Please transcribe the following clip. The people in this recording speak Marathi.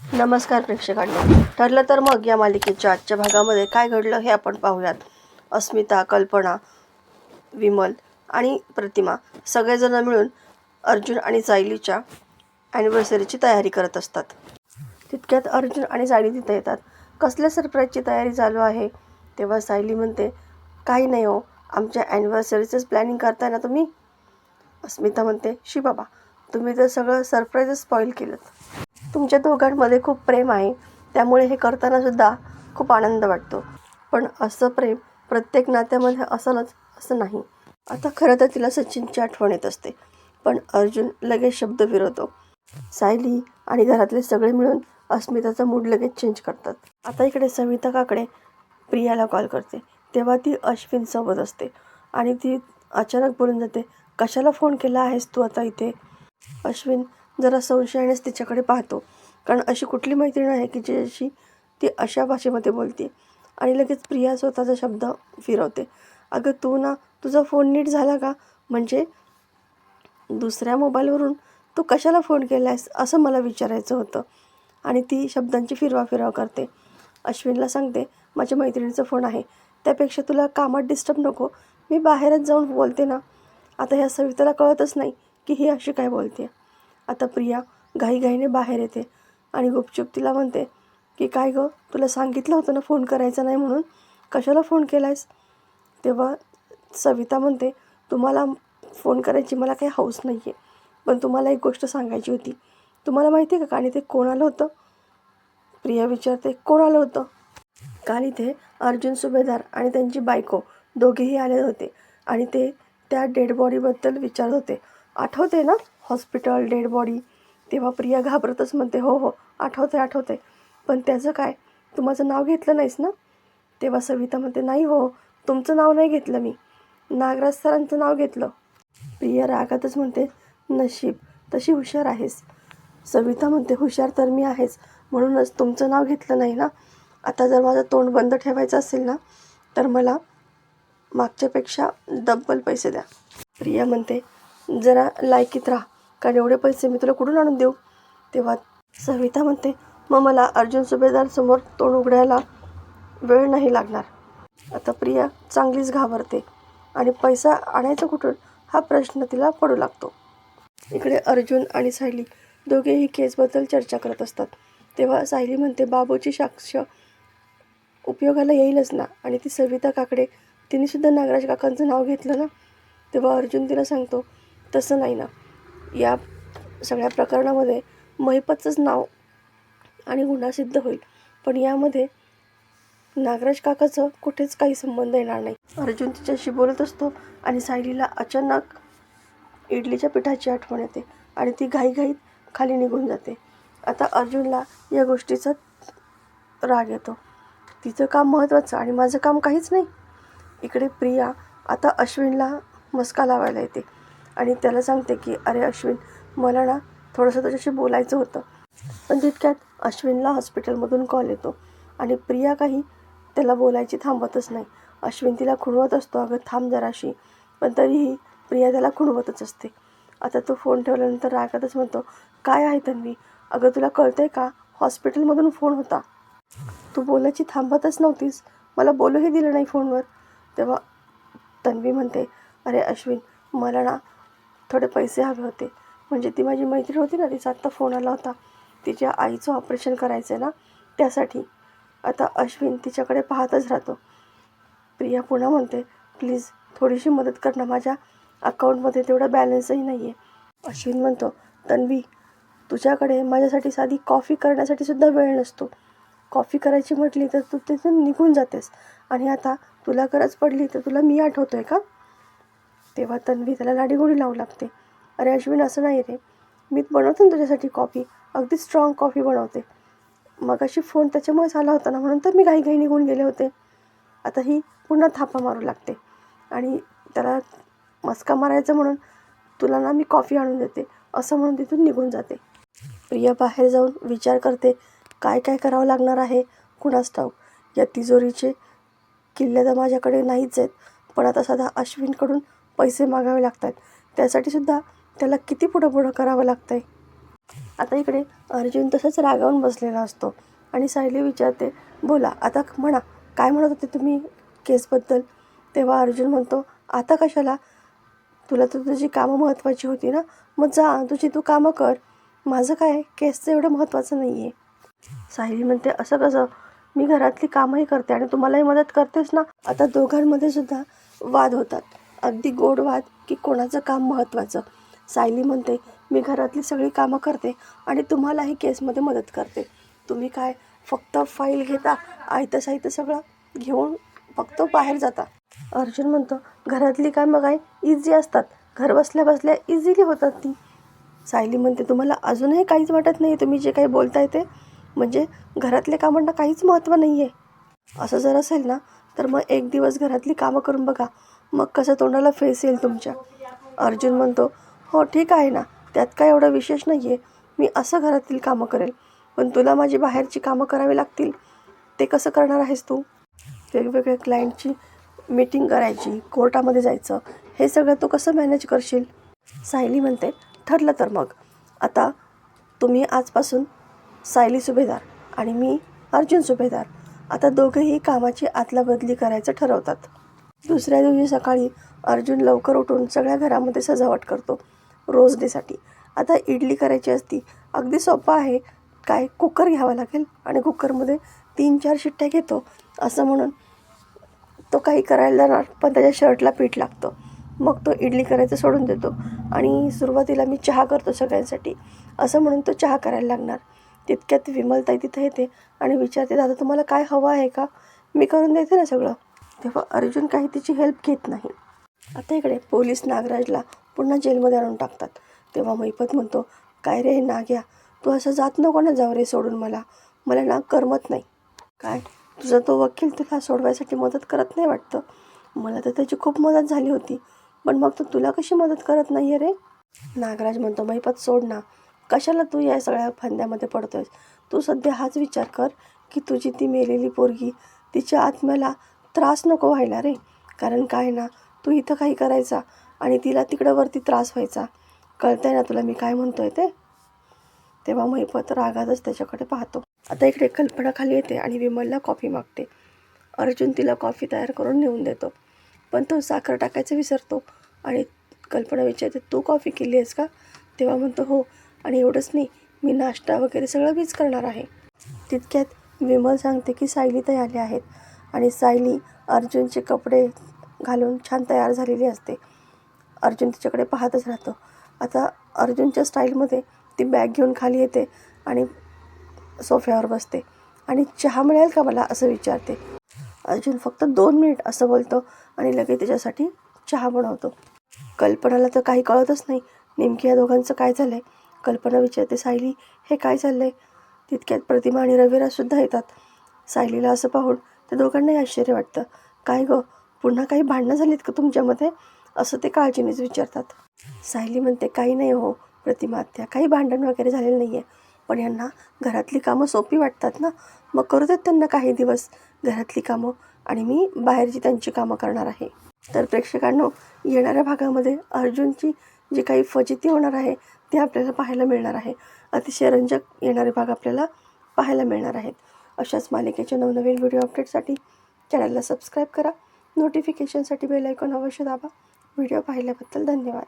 नमस्कार प्रेक्षकांनो. ठरलं तर मग या मालिकेच्या आजच्या भागामध्ये काय घडलं हे आपण पाहूयात. अस्मिता, कल्पना, विमल आणि प्रतिमा सगळेजण मिळून अर्जुन आणि सायलीच्या ॲनिव्हर्सरीची तयारी करत असतात. तितक्यात अर्जुन आणि सायली तिथे येतात. कसल्या सरप्राईजची तयारी चालू आहे? तेव्हा सायली म्हणते, काही नाही हो, आमच्या ॲनिव्हर्सरीचंच प्लॅनिंग करताय ना तुम्ही. अस्मिता म्हणते, शी बाबा, तुम्ही तर सगळं सरप्राईजच स्पॉईल केलं. तुमच्या दोघांमध्ये खूप प्रेम आहे, त्यामुळे हे करताना सुद्धा खूप आनंद वाटतो. पण असं प्रेम प्रत्येक नात्यामध्ये असलंच असं नाही. आता खरं तर तिला सचिनची आठवण येत असते, पण अर्जुन लगेच शब्द फिरवतो. सायली आणि घरातले सगळे मिळून अस्मिताचा मूड लगेच चेंज करतात. आता इकडे सविता काकडे प्रियाला कॉल करते, तेव्हा ती अश्विन सोबत असते आणि ती अचानक बोलून जाते, कशाला फोन केला आहेस तू आता इथे? अश्विन जरा संशयानेच तिच्याकडे पाहतो, कारण अशी कुठली मैत्रीण आहे की ज्याशी ती अशा भाषेमध्ये बोलते. आणि लगेच प्रिया स्वतःचा शब्द फिरवते, अगं तू ना, तुझा फोन नीट झाला का? म्हणजे दुसऱ्या मोबाईलवरून तू कशाला फोन केला आहेस असं मला विचारायचं होतं. आणि ती शब्दांची फिरवा करते. अश्विनला सांगते, माझ्या मैत्रिणीचा फोन आहे, त्यापेक्षा तुला कामात डिस्टर्ब नको, मी बाहेरच जाऊन बोलते ना. आता ह्या सविताला कळतच नाही की ही अशी काय बोलते. आता प्रिया घाईघाईने बाहेर येते आणि गुपचूप तिला म्हणते की काय गं, तुला सांगितलं होतं ना फोन करायचा नाही म्हणून, कशाला फोन केला आहेस? तेव्हा सविता म्हणते, तुम्हाला फोन करायची मला काही हौस नाही आहे, पण तुम्हाला एक गोष्ट सांगायची होती. तुम्हाला माहिती आहे का आणि ते कोण आलं होतं? प्रिया विचारते, कोण आलं होतं? काल इथे अर्जुन सुभेदार आणि त्यांची बायको दोघेही आले होते आणि ते त्या डेड बॉडीबद्दल विचारत होते. आठवते ना, हॉस्पिटल डेड बॉडी? तेव्हा प्रिया घाबरतच म्हणते, हो हो आठवते, पण त्याचं काय, तू माझं नाव घेतलं नाहीस ना? तेव्हा सविता म्हणते, नाही हो, तुमचं नाव नाही घेतलं मी, नागराज सरांचं नाव घेतलं. प्रिया रागातच म्हणते, नशीब, तशी हुशार आहेस. सविता म्हणते, हुशार तर मी आहेच, म्हणूनच तुमचं नाव घेतलं नाही ना. आता जर माझं तोंड बंद ठेवायचं असेल ना, तर मला मागच्यापेक्षा डब्बल पैसे द्या. प्रिया म्हणते, जरा लायकीत राहा, कारण एवढे पैसे मी तुला कुठून आणून देऊ? तेव्हा सविता म्हणते, मग मला अर्जुन सुभेदार समोर तोंड उघडायला वेळ नाही लागणार. आता प्रिया चांगलीच घाबरते आणि पैसा आणायचा कुठून हा प्रश्न तिला पडू लागतो. इकडे अर्जुन आणि सायली दोघेही केसबद्दल चर्चा करत असतात. तेव्हा सायली म्हणते, बाबूची साक्ष उपयोगाला येईलच ना. आणि ती सविता काकडे, तिने सुद्धा नागराज काकांचं नाव घेतलं ना. तेव्हा अर्जुन तिला सांगतो, तसं नाही ना, या सगळ्या प्रकरणामध्ये महिपतचंच नाव आणि गुन्हा सिद्ध होईल, पण यामध्ये नागराज काकाचं कुठेच काही संबंध येणार नाही. अर्जुन तिच्याशी बोलत असतो आणि सायलीला अचानक इडलीच्या पिठाची आठवण येते आणि ती घाईघाईत खाली निघून जाते. आता अर्जुनला या गोष्टीचा राग येतो, तिचं काम महत्त्वाचं आणि माझं काम काहीच नाही. इकडे प्रिया आता अश्विनला मस्का लावायला येते आणि त्याला सांगते की, अरे अश्विन, मला ना थोडंसं तुझ्याशी बोलायचं होतं. पण तितक्यात अश्विनला हॉस्पिटलमधून कॉल येतो आणि प्रिया काही त्याला बोलायची थांबतच नाही. अश्विन तिला खुणवत असतो, अगं थांब जराशी, पण तरीही प्रिया त्याला खुणवतच असते. आता तो फोन ठेवल्यानंतर रागातच म्हणतो, काय आहे तन्वी, अगं तुला कळतंय का, हॉस्पिटलमधून फोन होता, तू बोलायची थांबतच नव्हतीस, मला बोलूही दिलं नाही फोनवर. तेव्हा तन्वी म्हणते, अरे अश्विन, मला ना थोडे पैसे हवे होते, म्हणजे ती माझी मैत्रीण होती ना, तिचा आत्ता फोन आला होता, तिच्या आईचं ऑपरेशन करायचं आहे ना, त्यासाठी. आता अश्विन तिच्याकडे पाहतच राहतो. प्रिया पुन्हा म्हणते, प्लीज थोडीशी मदत कर ना, माझ्या अकाउंटमध्ये तेवढा बॅलन्सही नाही आहे. अश्विन म्हणतो, तन्वी, तुझ्याकडे माझ्यासाठी साधी कॉफी करण्यासाठी सुद्धा वेळ नसतो. कॉफी करायची म्हटली तर तू तिथून निघून जातेस, आणि आता तुला गरज पडली तर तुला मी आठवतोय का? तेव्हा तन्वी त्याला लाडीगोडी लावू लागते, अरे अश्विन, असं नाही रे, मी बनवते ना तुझ्यासाठी कॉफी, अगदी स्ट्रॉंग कॉफी बनवते. मगाशी फोन त्याच्यामुळेच आला होता ना, म्हणून तर मी घाईघाई निघून गेले होते. आता ही पुन्हा थापा मारू लागते आणि त्याला मस्का मारायचं म्हणून, तुला ना मी कॉफी आणून देते असं म्हणून तिथून निघून जाते. प्रिया बाहेर जाऊन विचार करते, काय काय करावं लागणार आहे कुणास ठाऊक. या तिजोरीचे किल्ले तर माझ्याकडे नाहीच आहेत, पण आता साधा अश्विनकडून पैसे मागावे लागतात, त्यासाठी सुद्धा त्याला किती पुढं करावं लागतं आहे. आता इकडे अर्जुन तसंच रागावून बसलेला असतो आणि सायली विचारते, बोला आता म्हणा, काय म्हणत होते तुम्ही केसबद्दल? तेव्हा अर्जुन म्हणतो, आता कशाला? तुला तर तुझी कामं महत्त्वाची होती ना, मग जा तुझी तू कामं कर. माझं काय, केसचं एवढं महत्त्वाचं नाही आहे. सायली म्हणते, असं कसं? मी घरातली कामंही करते आणि तुम्हालाही मदत करतेस ना. आता दोघांमध्ये सुद्धा वाद होतात, अगदी गोड वाद, की कोणाचं काम महत्त्वाचं. सायली म्हणते, मी घरातली सगळी कामं करते आणि तुम्हालाही केसमध्ये मदत करते. तुम्ही काय फक्त फाईल घेता, आयतं साहित्य सगळं घेऊन फक्त बाहेर जाता. अर्जुन म्हणतो, घरातली कामं काय इझी असतात, घर बसल्या बसल्या इझिली होतात ती. सायली म्हणते, तुम्हाला अजूनही काहीच वाटत नाही तुम्ही जे काही बोलताय ते? म्हणजे घरातल्या कामांना काहीच महत्त्व नाही आहे? असं जर असेल ना, तर मग एक दिवस घरातली कामं करून बघा, मग कसं तोंडाला फेस येईल तुमच्या. अर्जुन म्हणतो, हो ठीक आहे ना, त्यात काय एवढं विशेष नाही आहे, मी असं घरातील कामं करेल, पण तुला माझी बाहेरची कामं करावी लागतील. ते कसं करणार आहेस तू? वेगवेगळ्या क्लायंटची मीटिंग करायची, कोर्टामध्ये जायचं, हे सगळं तू कसं मॅनेज करशील? सायली म्हणते, ठरलं तर मग. आता तुम्ही आजपासून सायली सुभेदार आणि मी अर्जुन सुभेदार. आता दोघंही कामाची आदलाबदली करायचं ठरवतात. दुसऱ्या दिवशी सकाळी अर्जुन लवकर उठून सगळ्या घरामध्ये सजावट करतो रोज डेसाठी. आता इडली करायची असती, अगदी सोपं आहे, काय कुकर घ्यावा लागेल आणि कुकरमध्ये 3-4 शिट्ट्या घेतो असं म्हणून तो काही करायला जाणार, पण त्याच्या शर्टला पीठ लागतं. मग तो इडली करायचं सोडून देतो आणि सुरुवातीला मी चहा करतो सगळ्यांसाठी असं म्हणून तो चहा करायला लागणार. तितक्यात विमलताई तिथे येते आणि विचारते, दादा तुम्हाला काय हवं आहे का? मी करून देते ना सगळं. तेव्हा अर्जुन काही तिची हेल्प घेत नाही. आता इकडे पोलीस नागराजला पुन्हा जेलमध्ये आणून टाकतात. तेव्हा महिपत म्हणतो, काय रे नाग्या, तू असं जात नको ना, जाऊ रे सोडून, मला ना करमत नाही. काय तुझा तो वकील तुला सोडवायसाठी मदत करत नाही वाटतं? मला तर त्याची खूप मदत झाली होती, पण मग तो तुला कशी मदत करत नाही आहे रे? नागराज म्हणतो, महिपत सोड ना, कशाला तू या सगळ्या फंद्यामध्ये पडतोयस? तू सध्या हाच विचार कर की तुझी ती मेलेली पोरगी, तिच्या आत्म्याला त्रास नको व्हायला रे. कारण काय ना, तू इथं काही करायचा आणि तिला तिकडं वरती त्रास व्हायचा. कळतंय ना तुला मी काय म्हणतोय ते? तेव्हा महिपत रागातच त्याच्याकडे पाहतो. आता इकडे कल्पना खाली येते आणि विमलला कॉफी मागते. अर्जुन तिला कॉफी तयार करून नेऊन देतो, पण तो साखर टाकायचं विसरतो आणि कल्पना विचारते, तू कॉफी केली आहेस का? तेव्हा म्हणतो, हो, आणि एवढंच नाही, मी नाश्ता वगैरे सगळं मीच करणार आहे. तितक्यात विमल सांगते की सायलीताई आले आहेत आणि सायली अर्जुनचे कपडे घालून छान तयार झालेली असते. अर्जुन तिच्याकडे पाहतच राहतो. आता अर्जुनच्या स्टाईलमध्ये ती बॅग घेऊन खाली येते आणि सोफ्यावर बसते आणि चहा मिळेल का मला असं विचारते. अर्जुन फक्त 2 मिनिट असं बोलतो आणि लगेच त्याच्यासाठी चहा बनवतो. कल्पनाला तर काही कळतच नाही नेमकी या दोघांचं काय झालं आहे. कल्पना विचारते, सायली हे काय चाललं आहे? तितक्यात प्रतिमा आणि रविराजसुद्धा येतात. सायलीला असं पाहून त्या दोघांनाही आश्चर्य वाटतं. काय गं, पुन्हा काही भांडणं झालीत का तुमच्यामध्ये? असं ते काळजीनेच विचारतात. सायली म्हणते, काही नाही हो प्रतिमा आत्या, काही भांडण वगैरे झालेलं नाही आहे, पण यांना घरातली कामं सोपी वाटतात ना, मग करू देत त्यांना काही दिवस घरातली कामं आणि मी बाहेरची त्यांची कामं करणार आहे. तर प्रेक्षकांनो, येणाऱ्या भागामध्ये अर्जुनची जी काही फजिती होणार आहे ते आपल्याला पाहायला मिळणार आहे. अतिशय रंजक येणारे भाग आपल्याला पाहायला मिळणार आहेत. अशाच मालिकेचे नवनवीन व्हिडिओ अपडेटसाठी चॅनलला सबस्क्राईब करा. नोटिफिकेशनसाठी बेल आयकॉन अवश्य दाबा. व्हिडिओ पाहिल्याबद्दल धन्यवाद.